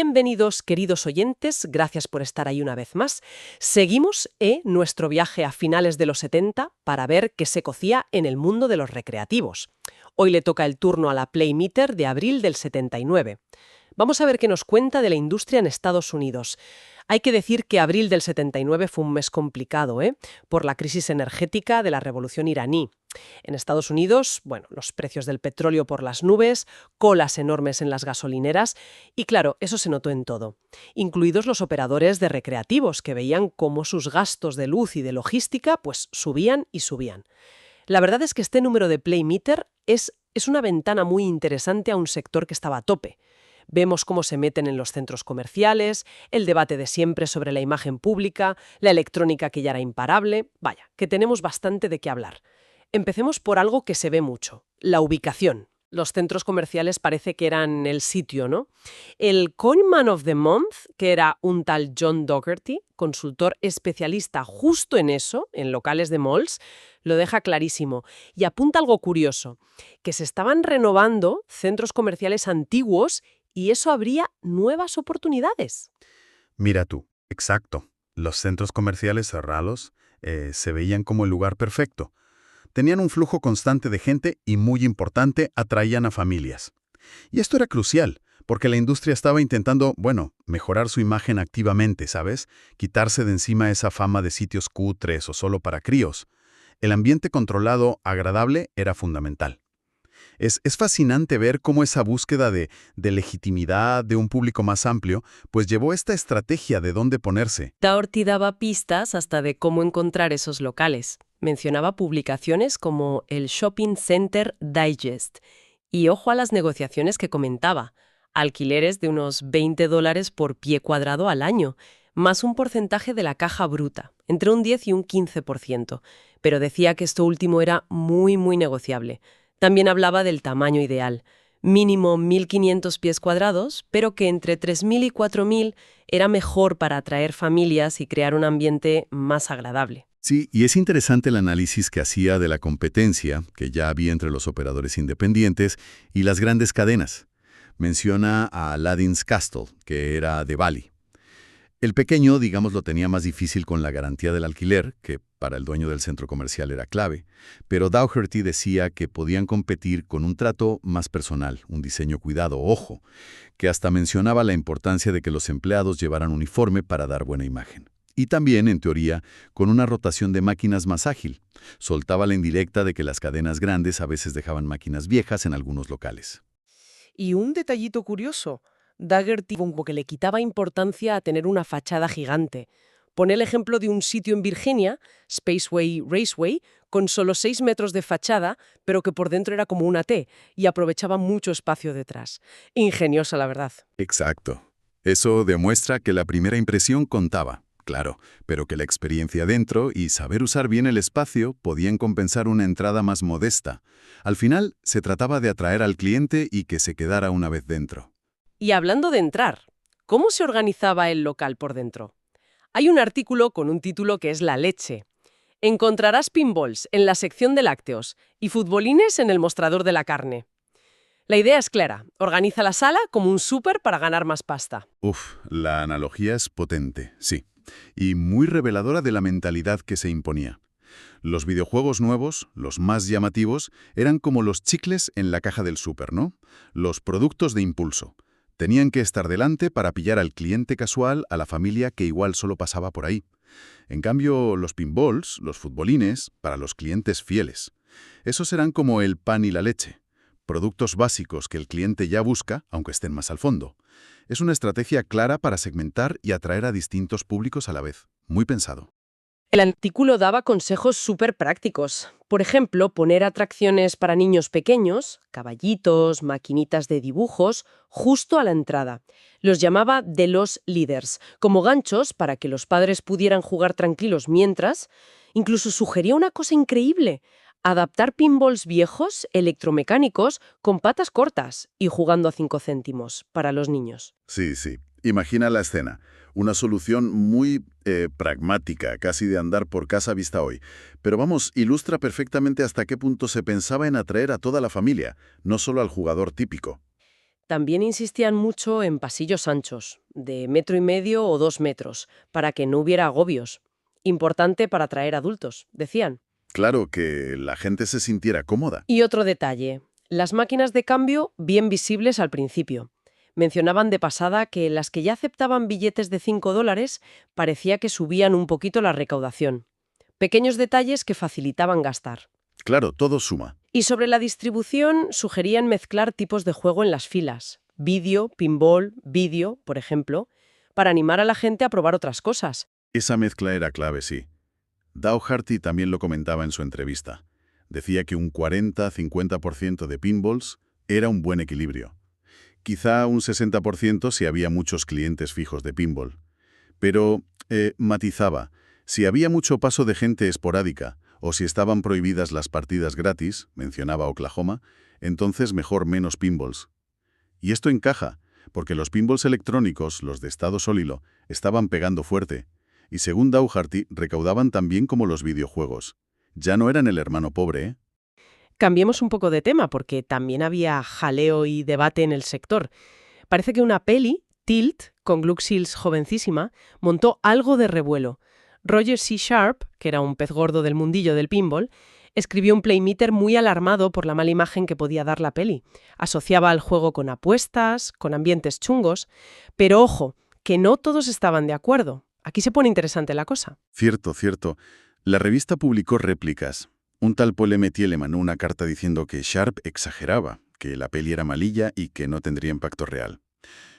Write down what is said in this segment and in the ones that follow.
Bienvenidos, queridos oyentes, gracias por estar ahí una vez más. Seguimos nuestro viaje a finales de los 70 para ver qué se cocía en el mundo de los recreativos. Hoy le toca el turno a la Playmeter de abril del 79. Vamos a ver qué nos cuenta de la industria en Estados Unidos. Hay que decir que abril del 79 fue un mes complicado, por la crisis energética de la revolución iraní. En Estados Unidos, los precios del petróleo por las nubes, colas enormes en las gasolineras y claro, eso se notó en todo, incluidos los operadores de recreativos que veían cómo sus gastos de luz y de logística subían y subían. La verdad es que este número de Playmeter es una ventana muy interesante a un sector que estaba a tope. Vemos cómo se meten en los centros comerciales, el debate de siempre sobre la imagen pública, la electrónica que ya era imparable. Vaya, que tenemos bastante de qué hablar. Empecemos por algo que se ve mucho, la ubicación. Los centros comerciales parece que eran el sitio, ¿no? El Coinman of the Month, que era un tal John Dougherty, consultor especialista justo en eso, en locales de malls, lo deja clarísimo y apunta algo curioso, que se estaban renovando centros comerciales antiguos y eso abría nuevas oportunidades. Mira tú, exacto. Los centros comerciales cerrados se veían como el lugar perfecto. Tenían un flujo constante de gente y, muy importante, atraían a familias. Y esto era crucial, porque la industria estaba intentando, mejorar su imagen activamente, ¿sabes? Quitarse de encima esa fama de sitios cutres o solo para críos. El ambiente controlado, agradable, era fundamental. Es fascinante ver cómo esa búsqueda de legitimidad de un público más amplio, pues llevó esta estrategia de dónde ponerse. Dougherty daba pistas hasta de cómo encontrar esos locales. Mencionaba publicaciones como el Shopping Center Digest. Y ojo a las negociaciones que comentaba. Alquileres de unos $20 por pie cuadrado al año, más un porcentaje de la caja bruta, entre un 10 y un 15%. Pero decía que esto último era muy, muy negociable. También hablaba del tamaño ideal, mínimo 1.500 pies cuadrados, pero que entre 3.000 y 4.000 era mejor para atraer familias y crear un ambiente más agradable. Sí, y es interesante el análisis que hacía de la competencia que ya había entre los operadores independientes y las grandes cadenas. Menciona a Aladdin's Castle, que era de Bali. El pequeño, lo tenía más difícil con la garantía del alquiler, que para el dueño del centro comercial era clave, pero Dougherty decía que podían competir con un trato más personal, un diseño cuidado, ojo, que hasta mencionaba la importancia de que los empleados llevaran uniforme para dar buena imagen. Y también, en teoría, con una rotación de máquinas más ágil. Soltaba la indirecta de que las cadenas grandes a veces dejaban máquinas viejas en algunos locales. Y un detallito curioso, Dougherty como que le quitaba importancia a tener una fachada gigante. Pone el ejemplo de un sitio en Virginia, Spaceway Raceway, con solo 6 metros de fachada, pero que por dentro era como una T y aprovechaba mucho espacio detrás. Ingeniosa, la verdad. Exacto. Eso demuestra que la primera impresión contaba, claro, pero que la experiencia dentro y saber usar bien el espacio podían compensar una entrada más modesta. Al final, se trataba de atraer al cliente y que se quedara una vez dentro. Y hablando de entrar, ¿cómo se organizaba el local por dentro? Hay un artículo con un título que es la leche. Encontrarás pinballs en la sección de lácteos y futbolines en el mostrador de la carne. La idea es clara. Organiza la sala como un súper para ganar más pasta. La analogía es potente, sí, y muy reveladora de la mentalidad que se imponía. Los videojuegos nuevos, los más llamativos, eran como los chicles en la caja del súper, ¿no? Los productos de impulso. Tenían que estar delante para pillar al cliente casual, a la familia que igual solo pasaba por ahí. En cambio, los pinballs, los futbolines, para los clientes fieles. Esos eran como el pan y la leche. Productos básicos que el cliente ya busca, aunque estén más al fondo. Es una estrategia clara para segmentar y atraer a distintos públicos a la vez. Muy pensado. El artículo daba consejos súper prácticos. Por ejemplo, poner atracciones para niños pequeños, caballitos, maquinitas de dibujos, justo a la entrada. Los llamaba de los leaders, como ganchos para que los padres pudieran jugar tranquilos mientras. Incluso sugería una cosa increíble: adaptar pinballs viejos, electromecánicos, con patas cortas y jugando a 5 céntimos para los niños. Sí, sí. Imagina la escena. Una solución muy pragmática, casi de andar por casa vista hoy. Pero vamos, ilustra perfectamente hasta qué punto se pensaba en atraer a toda la familia, no solo al jugador típico. También insistían mucho en pasillos anchos, de 1,5 m o 2 metros, para que no hubiera agobios. Importante para atraer adultos, decían. Claro, que la gente se sintiera cómoda. Y otro detalle, las máquinas de cambio bien visibles al principio. Mencionaban de pasada que las que ya aceptaban billetes de $5 parecía que subían un poquito la recaudación. Pequeños detalles que facilitaban gastar. Claro, todo suma. Y sobre la distribución, sugerían mezclar tipos de juego en las filas. Vídeo, pinball, vídeo, por ejemplo, para animar a la gente a probar otras cosas. Esa mezcla era clave, sí. Dougherty también lo comentaba en su entrevista. Decía que un 40-50% de pinballs era un buen equilibrio. Quizá un 60% si había muchos clientes fijos de pinball. Pero, matizaba, si había mucho paso de gente esporádica o si estaban prohibidas las partidas gratis, mencionaba Oklahoma, entonces mejor menos pinballs. Y esto encaja, porque los pinballs electrónicos, los de estado sólido, estaban pegando fuerte, y según Dougherty, recaudaban también como los videojuegos. Ya no eran el hermano pobre, ¿eh? Cambiemos un poco de tema, porque también había jaleo y debate en el sector. Parece que una peli, Tilt, con Gluck Seals jovencísima, montó algo de revuelo. Roger C. Sharp, que era un pez gordo del mundillo del pinball, escribió un playmeter muy alarmado por la mala imagen que podía dar la peli. Asociaba al juego con apuestas, con ambientes chungos, pero ojo, que no todos estaban de acuerdo. Aquí se pone interesante la cosa. Cierto, cierto. La revista publicó réplicas. Un tal Paul M. Thiele mandó una carta diciendo que Sharp exageraba, que la peli era malilla y que no tendría impacto real.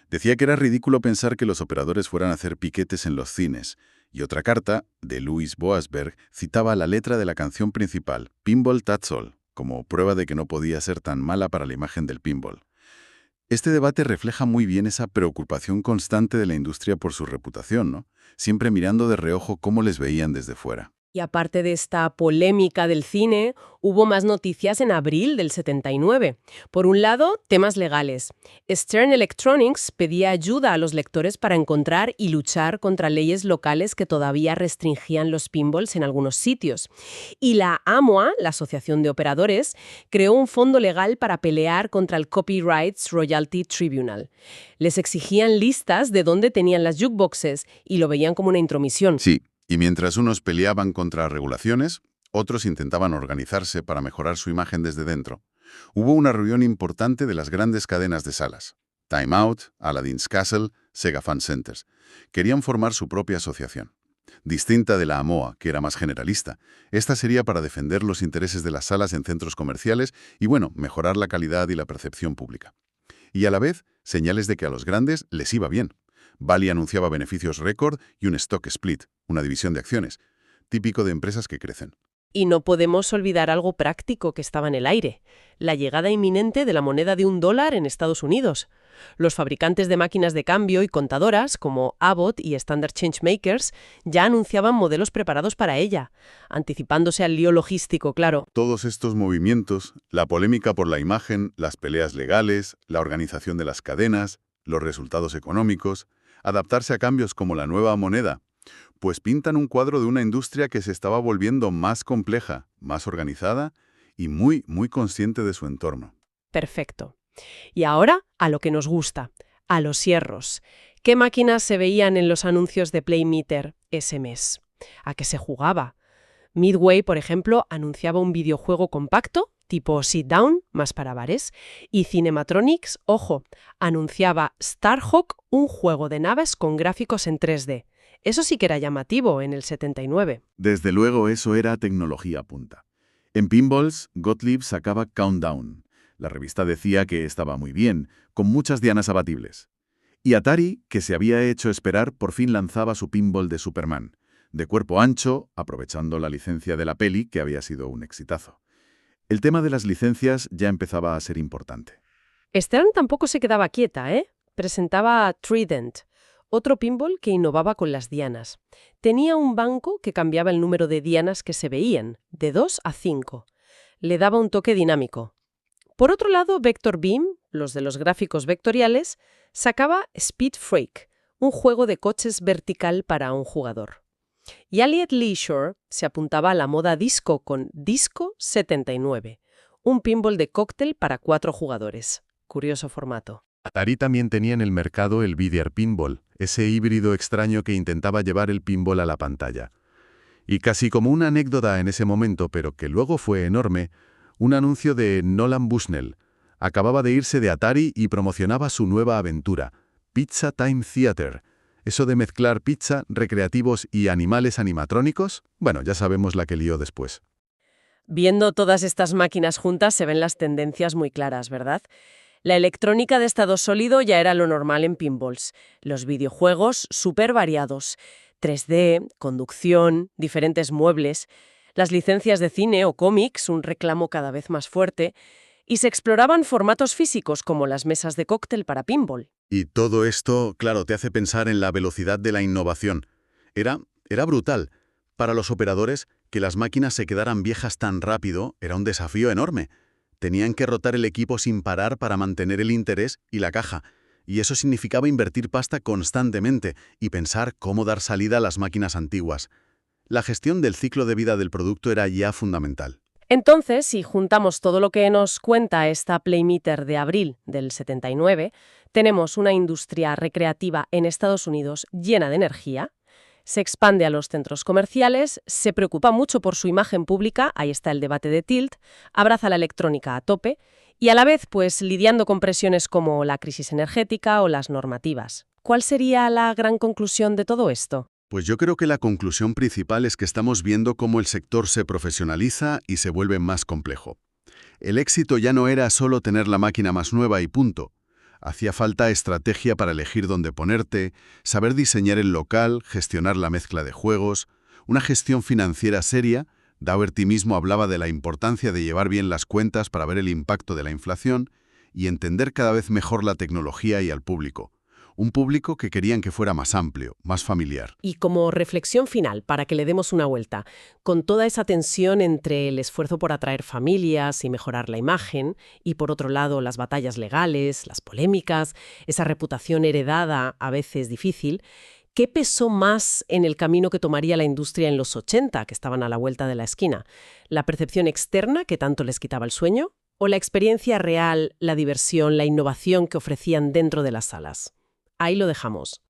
Decía que era ridículo pensar que los operadores fueran a hacer piquetes en los cines. Y otra carta, de Louis Boasberg, citaba la letra de la canción principal, Pinball That's All, como prueba de que no podía ser tan mala para la imagen del pinball. Este debate refleja muy bien esa preocupación constante de la industria por su reputación, ¿no? Siempre mirando de reojo cómo les veían desde fuera. Y aparte de esta polémica del cine, hubo más noticias en abril del 79. Por un lado, temas legales. Stern Electronics pedía ayuda a los lectores para encontrar y luchar contra leyes locales que todavía restringían los pinballs en algunos sitios. Y la AMOA, la Asociación de Operadores, creó un fondo legal para pelear contra el Copyrights Royalty Tribunal. Les exigían listas de dónde tenían las jukeboxes y lo veían como una intromisión. Sí. Y mientras unos peleaban contra regulaciones, otros intentaban organizarse para mejorar su imagen desde dentro. Hubo una reunión importante de las grandes cadenas de salas. Time Out, Aladdin's Castle, Sega Fan Centers. Querían formar su propia asociación. Distinta de la AMOA, que era más generalista. Esta sería para defender los intereses de las salas en centros comerciales y, bueno, mejorar la calidad y la percepción pública. Y a la vez, señales de que a los grandes les iba bien. Bally anunciaba beneficios récord y un stock split, una división de acciones, típico de empresas que crecen. Y no podemos olvidar algo práctico que estaba en el aire, la llegada inminente de la moneda de $1 en Estados Unidos. Los fabricantes de máquinas de cambio y contadoras, como Abbott y Standard Changemakers, ya anunciaban modelos preparados para ella, anticipándose al lío logístico, claro. Todos estos movimientos, la polémica por la imagen, las peleas legales, la organización de las cadenas, los resultados económicos, adaptarse a cambios como la nueva moneda, pues pintan un cuadro de una industria que se estaba volviendo más compleja, más organizada y muy, muy consciente de su entorno. Perfecto. Y ahora, a lo que nos gusta, a los hierros. ¿Qué máquinas se veían en los anuncios de Playmeter ese mes? ¿A qué se jugaba? Midway, por ejemplo, anunciaba un videojuego compacto, tipo Sit Down, más para bares, y Cinematronics, ojo, anunciaba Starhawk, un juego de naves con gráficos en 3D. Eso sí que era llamativo en el 79. Desde luego eso era tecnología punta. En Pinballs, Gottlieb sacaba Countdown. La revista decía que estaba muy bien, con muchas dianas abatibles. Y Atari, que se había hecho esperar, por fin lanzaba su pinball de Superman, de cuerpo ancho, aprovechando la licencia de la peli, que había sido un exitazo. El tema de las licencias ya empezaba a ser importante. Stern tampoco se quedaba quieta, ¿eh? Presentaba Trident, otro pinball que innovaba con las dianas. Tenía un banco que cambiaba el número de dianas que se veían, de 2 a 5. Le daba un toque dinámico. Por otro lado, Vector Beam, los de los gráficos vectoriales, sacaba Speed Freak, un juego de coches vertical para un jugador. Y Elliott Leisure se apuntaba a la moda disco con Disco 79, un pinball de cóctel para 4 jugadores. Curioso formato. Atari también tenía en el mercado el Video Pinball, ese híbrido extraño que intentaba llevar el pinball a la pantalla. Y casi como una anécdota en ese momento, pero que luego fue enorme, un anuncio de Nolan Bushnell. Acababa de irse de Atari y promocionaba su nueva aventura, Pizza Time Theater. Eso de mezclar pizza, recreativos y animales animatrónicos, bueno, ya sabemos la que lió después. Viendo todas estas máquinas juntas se ven las tendencias muy claras, ¿verdad? La electrónica de estado sólido ya era lo normal en pinballs. Los videojuegos súper variados. 3D, conducción, diferentes muebles. Las licencias de cine o cómics, un reclamo cada vez más fuerte. Y se exploraban formatos físicos como las mesas de cóctel para pinball. Y todo esto, claro, te hace pensar en la velocidad de la innovación. Era brutal. Para los operadores, que las máquinas se quedaran viejas tan rápido era un desafío enorme. Tenían que rotar el equipo sin parar para mantener el interés y la caja. Y eso significaba invertir pasta constantemente y pensar cómo dar salida a las máquinas antiguas. La gestión del ciclo de vida del producto era ya fundamental. Entonces, si juntamos todo lo que nos cuenta esta Playmeter de abril del 79, tenemos una industria recreativa en Estados Unidos llena de energía, se expande a los centros comerciales, se preocupa mucho por su imagen pública, ahí está el debate de Tilt, abraza la electrónica a tope y a la vez, pues, lidiando con presiones como la crisis energética o las normativas. ¿Cuál sería la gran conclusión de todo esto? Pues yo creo que la conclusión principal es que estamos viendo cómo el sector se profesionaliza y se vuelve más complejo. El éxito ya no era solo tener la máquina más nueva y punto. Hacía falta estrategia para elegir dónde ponerte, saber diseñar el local, gestionar la mezcla de juegos, una gestión financiera seria. Daugherty mismo hablaba de la importancia de llevar bien las cuentas para ver el impacto de la inflación y entender cada vez mejor la tecnología y al público. Un público que querían que fuera más amplio, más familiar. Y como reflexión final, para que le demos una vuelta, con toda esa tensión entre el esfuerzo por atraer familias y mejorar la imagen, y por otro lado las batallas legales, las polémicas, esa reputación heredada, a veces difícil, ¿qué pesó más en el camino que tomaría la industria en los 80, que estaban a la vuelta de la esquina? ¿La percepción externa, que tanto les quitaba el sueño? ¿O la experiencia real, la diversión, la innovación que ofrecían dentro de las salas? Ahí lo dejamos.